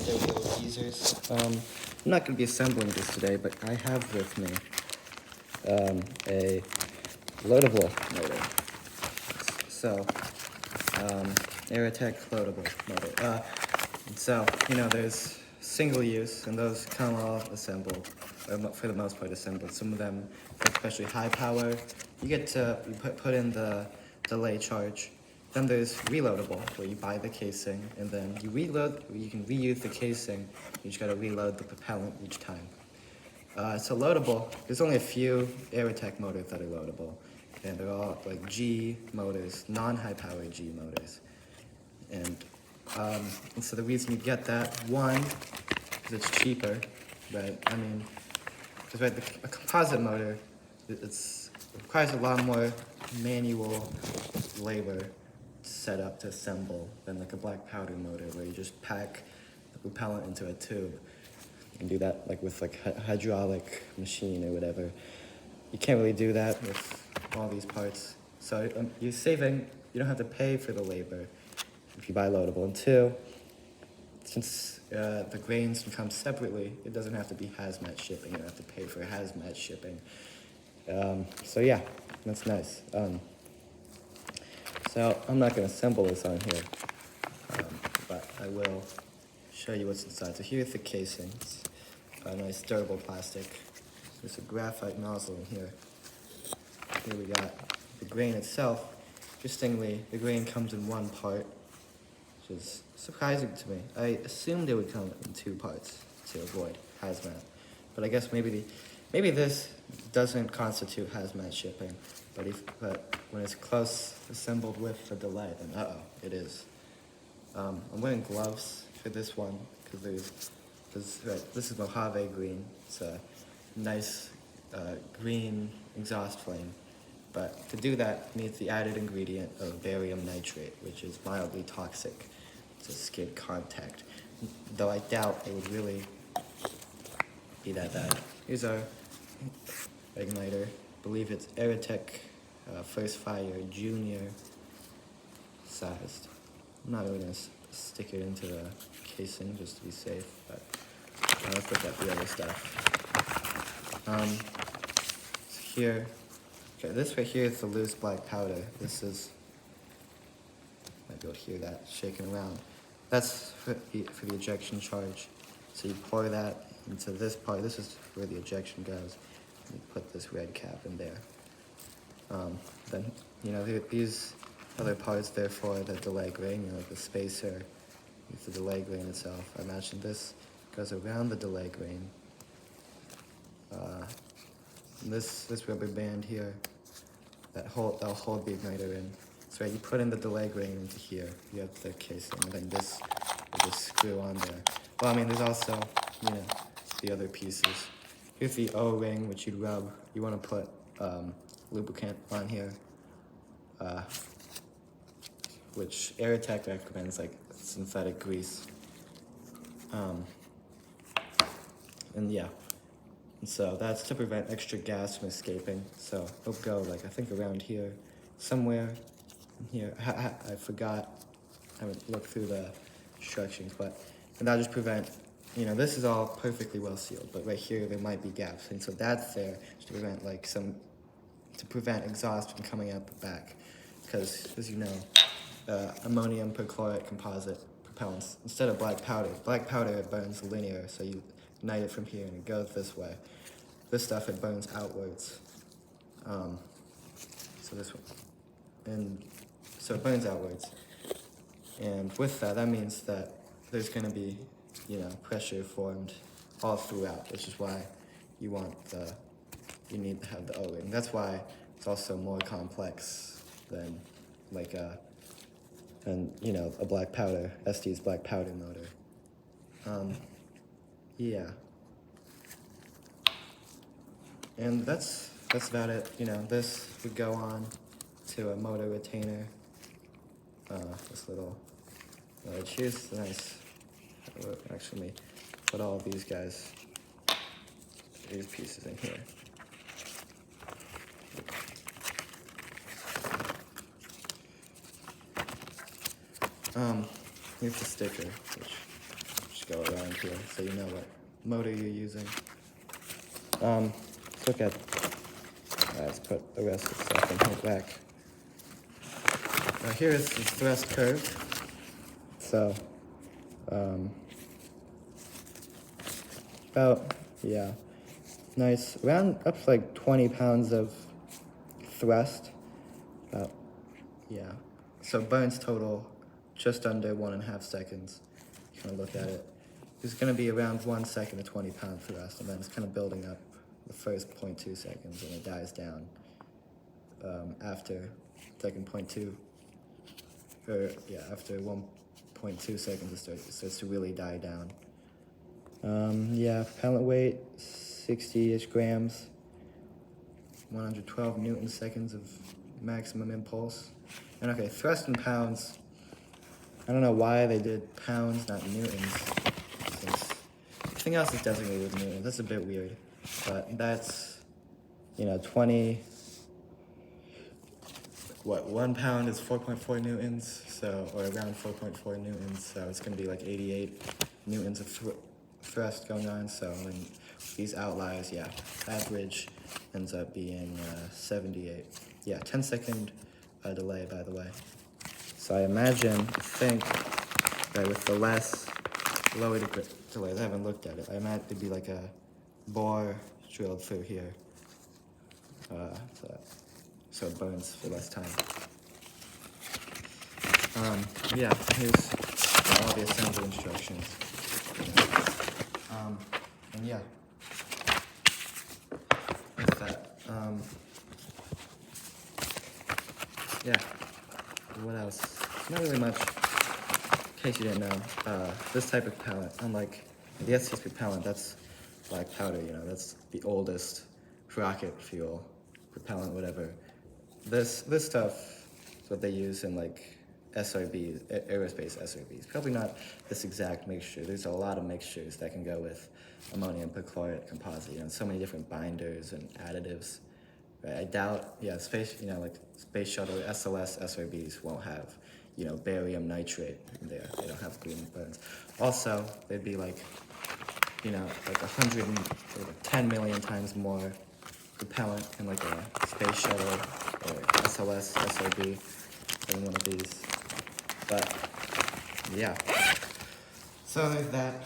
silly little geezers. I'm not going to be assembling this today, but I have with me a loadable motor. So, Aerotech loadable motor. So, there's single use, and those come all assembled, or for the most part assembled. Some of them, especially high power, you put in the delay charge. Then there's reloadable, where you buy the casing, and then you can reuse the casing, you just gotta reload the propellant each time. So loadable, there's only a few Aerotech motors that are loadable, and they're all like G motors, non-high power G motors. And so the reason you get that, one, because it's cheaper, right? I mean, because a composite motor, it requires a lot more manual labor set up to assemble than like a black powder motor, where you just pack the propellant into a tube. You can do that like with like a hydraulic machine or whatever. You can't really do that with all these parts. So you're saving, you don't have to pay for the labor if you buy loadable. And two, since the grains can come separately, it doesn't have to be hazmat shipping. You don't have to pay for hazmat shipping. So yeah, that's nice. So I'm not going to assemble this on here, but I will show you what's inside. So here's the casing. It's a nice durable plastic. There's a graphite nozzle in here. Here we got the grain itself. Interestingly, the grain comes in one part, which is surprising to me. I assumed it would come in two parts to avoid hazmat, but I guess maybe this doesn't constitute hazmat shipping. But when it's close assembled with the delay, then it is. I'm wearing gloves for this one because this is Mojave green. It's a nice green exhaust flame. But to do that needs the added ingredient of barium nitrate, which is mildly toxic to skin contact. Though I doubt it would really be that bad. Here's our igniter. I believe it's Aerotech First Fire Junior sized. I'm not really going to stick it into the casing just to be safe, but let's look at the other stuff. So here, okay, this right here is the loose black powder. This is, might be able to hear that shaking around. That's for the ejection charge. So you pour that into this part. This is where the ejection goes. You put this red cap in there. Then, these other parts there for the delay grain, like the spacer, the delay grain itself. I imagine this goes around the delay grain. This rubber band here, that'll hold the igniter in. So you put in the delay grain into here. You have the casing, and then this will just screw on there. Well, I mean, there's also, the other pieces. Here's the O-ring, which you'd rub. You want to put lubricant on here, which Aerotech recommends, like synthetic grease. And yeah, and so that's to prevent extra gas from escaping. So it'll go like, I think around here, somewhere here. I forgot, I haven't looked through the instructions, and that'll just prevent, this is all perfectly well sealed, but right here there might be gaps, and so that's there to prevent exhaust from coming out the back, because as you know, ammonium perchlorate composite propellants, instead of black powder it burns linear, so you ignite it from here and it goes this way. This stuff, it burns outwards. So this one, and so it burns outwards, and with that means that there's going to be pressure formed all throughout, which is why you need to have the O-ring. That's why it's also more complex than like a black powder, ST's black powder motor. Yeah. And that's about it. This would go on to a motor retainer. This little here's the nice, actually put all of these pieces in here. Here's the sticker, which just go around here so you know what motor you're using. Let's look at, let's put the rest of the stuff in here back. Now here is the thrust curve. So, about, yeah, nice, around up to like 20 pounds of thrust. About, yeah. So burns total just under 1.5 seconds. You kind of look at it. It's going to be around 1 second to 20-pound thrust, and then it's kind of building up the first 0.2 seconds, and it dies down after second 0.2, or yeah, after 1.2 seconds it starts to really die down. Yeah, propellant weight 60-ish grams, 112 Newton seconds of maximum impulse. And okay, thrust in pounds. I don't know why they did pounds, not newtons, since everything else is designated with newtons. That's a bit weird, but that's, you know, 1 pound is 4.4 newtons, so, or around 4.4 newtons, so it's going to be like 88 newtons of thrust going on. So when these outliers, yeah, average ends up being 78. Yeah, 10-second delay, by the way. So I think that with the lower delays, I haven't looked at it, I imagine it'd be like a bore drilled through here. So it burns for less time. Yeah, here's all the assembly instructions. And yeah, that's that. Yeah, what else? Not really much. In case you didn't know, this type of propellant, unlike the STS propellant, that's black powder, you know, that's the oldest rocket fuel, propellant, whatever. This stuff is what they use in like SRBs, aerospace SRBs. Probably not this exact mixture. There's a lot of mixtures that can go with ammonium perchlorate composite, you know, so many different binders and additives. Right? I doubt, yeah, space, you know, like space shuttle SLS SRBs won't have, you know, barium nitrate in there. They don't have green burns. Also, they'd be like, you know, like 110 million times more propellant in like a space shuttle or SLS SRB than one of these. But yeah, so there's that.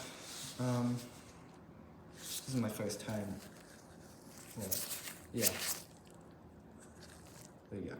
This is my first time. Well, yeah. There you go.